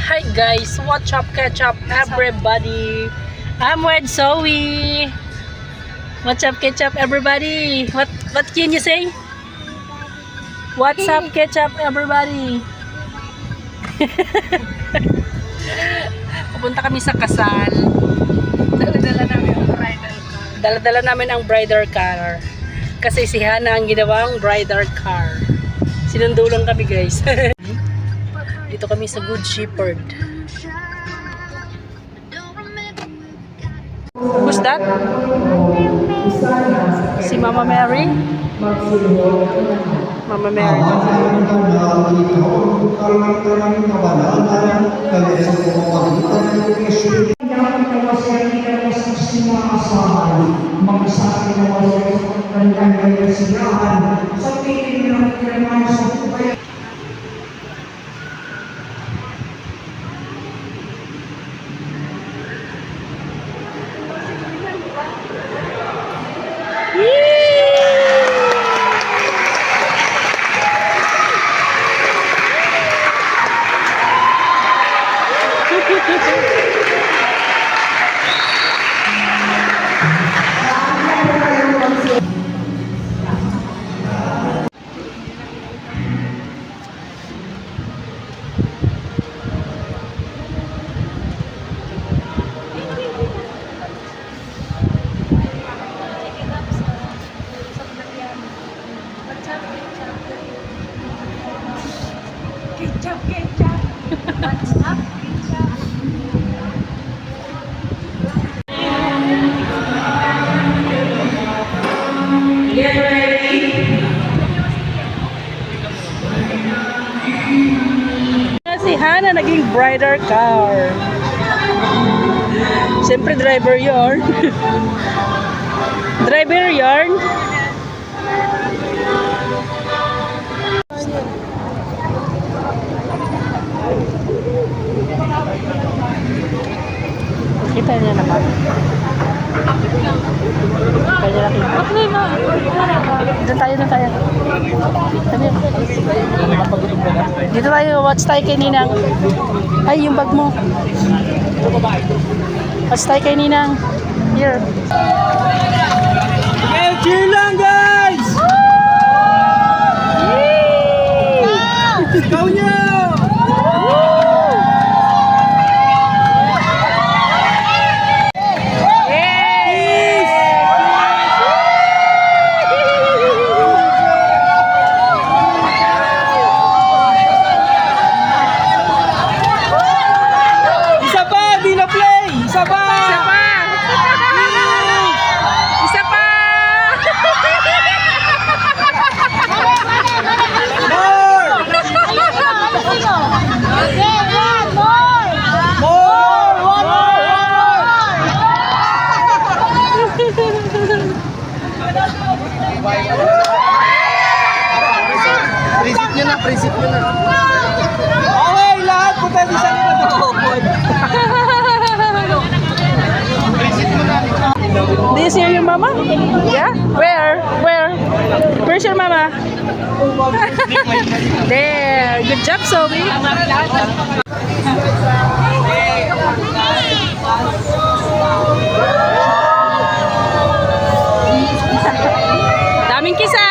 Hi guys, what's up, catch up everybody? I'm with Zoe. What's up, catch up everybody? What can you say? What's up, catch up everybody? Pupunta kami sa kasal. Dala-dala namin ang bridal car. Kasi si Hana ang ginawang bridal car. Sinundo lang kami guys. Dito kami sa Good Shepherd. Who's that? Si Mama Mary? Mama Mary. Get ready. Si Hana naging bridal car. Siyempre driver yarn. Driver yarn. Kita niya naman. Kaya laki. Doon tayo. Dito tayo, watch tayo kay Ninang. Ay, yung bag mo. Watch tayo kay Ninang. Here. Okay, cheer lang guys! Ikaw nyo! Prinsip nyo na. Okay, lahat po pwede sa nila nakakupod. Prinsip mo na. Do you see your mama? Yeah? Where? Where's your mama? There. Good job, Zoe. Daming kisa.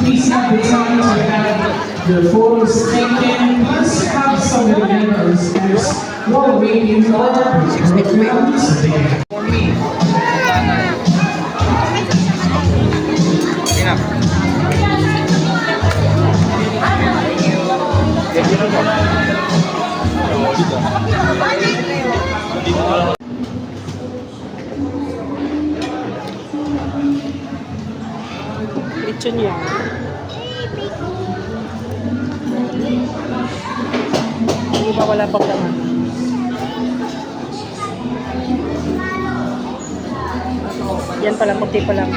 Please have the time to have the photos taken. Plus, have some of the members as while waiting for our programs today. For me, Lechon yan. Hindi ba wala pang laman? Yan pala, puti pa lang.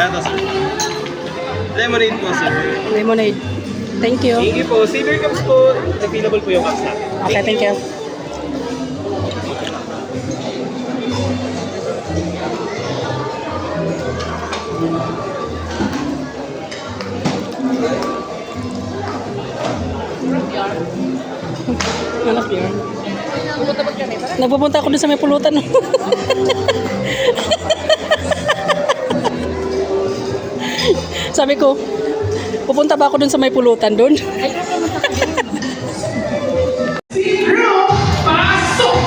Eto, sir. Lemonade po, sir. Lemonade. Thank you. Thank you po. Silver cups po. Available po yung cups natin. Okay, thank you. Anak yun. Nagpupunta ako doon sa may pulutan. Sabi ko, pupunta ba ako doon sa may pulutan doon? Group, pasok!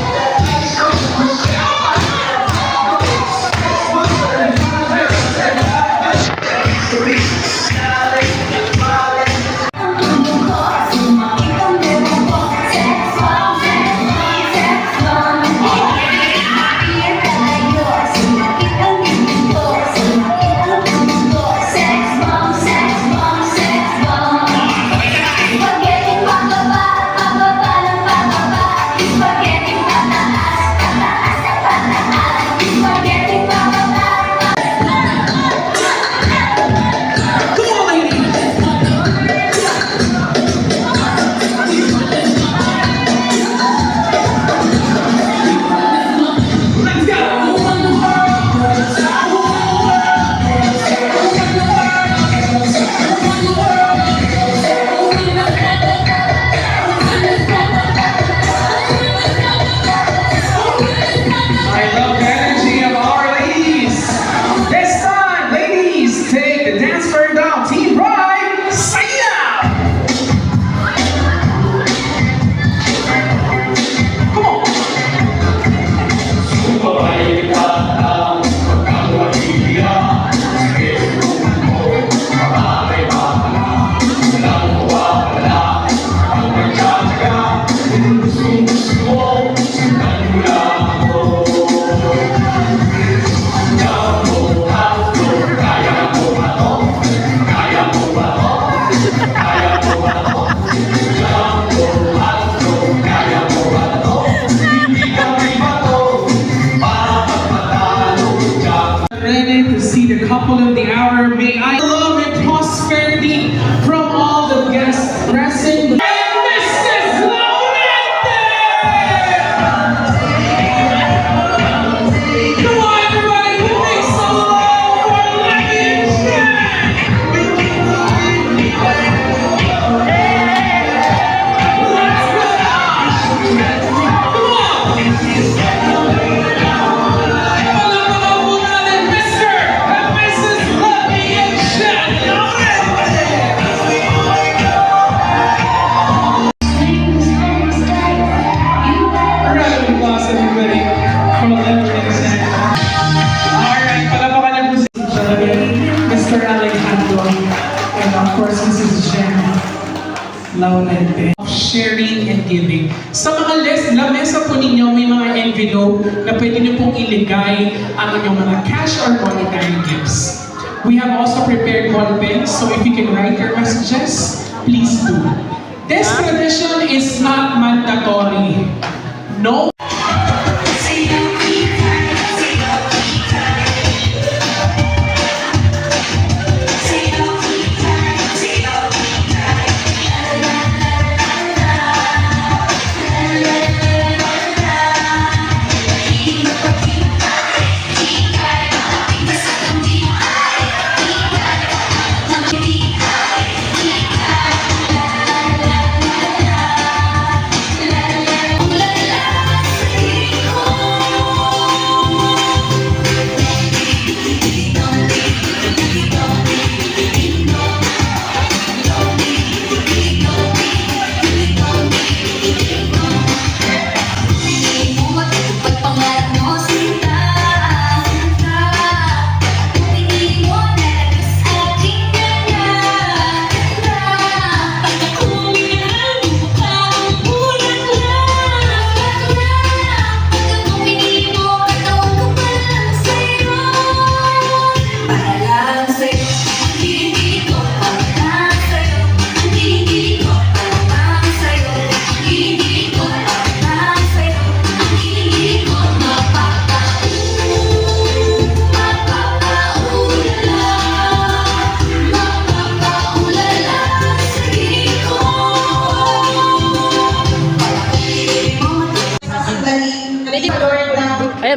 I love the energy of our ladies. This time, ladies, take the dance floor down. Team Pride, Saya! Come on. Ready to see the couple of the hour. May I love and prosperity from all the guests present. Mrs. Laurente! Come on, everybody, who makes some love for Lucky Jack? Mr. Alejandro, and of course, Mrs. Jen Laurente. Sharing and giving. Sa mga lamesa po ninyo, may mga envelope na pwede niyo pong iligay ang inyong mga cash or monetary gifts. We have also prepared ball pens, so if you can write your messages, please do. This tradition is not mandatory. No.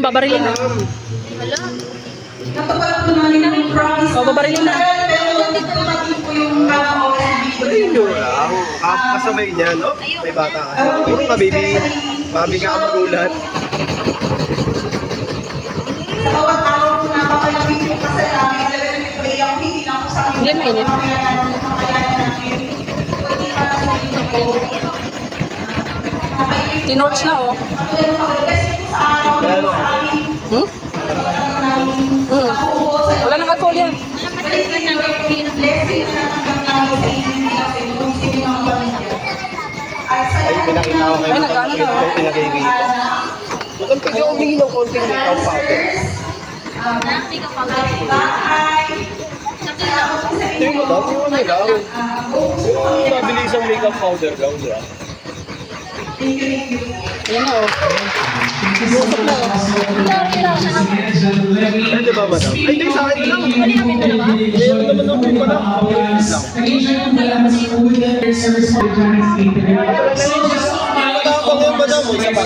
babarilin na. Natupad po namin ang promise. O, babarilin na. Pero hindi ko natin po yung Ayun nyo lang. Kasabay niya, no? May bata ka. Puro ka, baby. Mabi ka magulat. Sa bawat araw po napakalapit yung kasalanan. Talagang nag-pray ako, hindi lang po sa akin. Hindi, mainit. Tinorch na, oh. Hmm? Wala nang alcohol yan. Ay, pinakita ko kayo. Ay, nag-ano na, oh. Pinakikita. Bakit pwede ako humingi ng konting makeup powder? Tingin mo daw, yung ano lang. Yung mabilis ang makeup powder daw, di ba? Ayan na, oh. Ay, di ba, madam? Ay, di, sa akin na lang. Meron naman ako yung madam. Tapang yung madam mo, isa pa.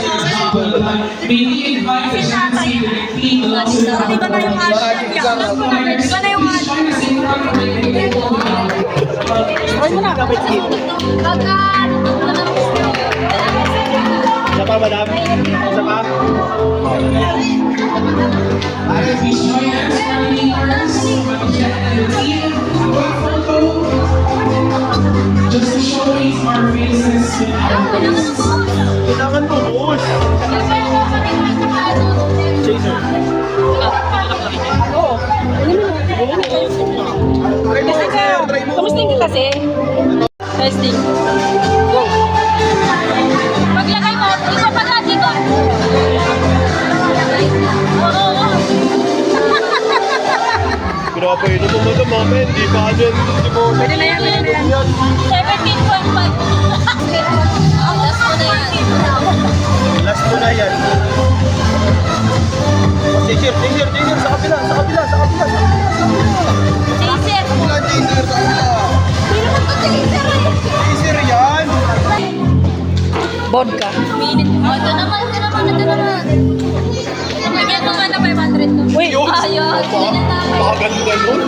Try mo na. Isa pa, madam. Isa pa. Please join us, coordinators, Jen and the team. One photo, just to showcase our faces with our voices. Kailangan mo, boss. Jason. Oo. Kamusta ka? Kamusta ka kasi? Testing. Go. Paglagay mo, ikaw pag-ati ko. Oo. Grabe, ito mo madam, mama. Hindi pa dyan. Hindi mo. Pwede na yan, pwede na yan. 17.5. Ang last mo na yan. Last mo na yan. Teacher, sa kapila, sa kapila, sa kapila, sa kapila. Chaser. Wala, teacher, sa kapila. Hindi naman to chaser eh. Teacher yan. Vodka. Minute. Oh, ito naman. Lagyan mo nga na 500 to. Uy, Ayos. Ganyan na. Pakaganda nun.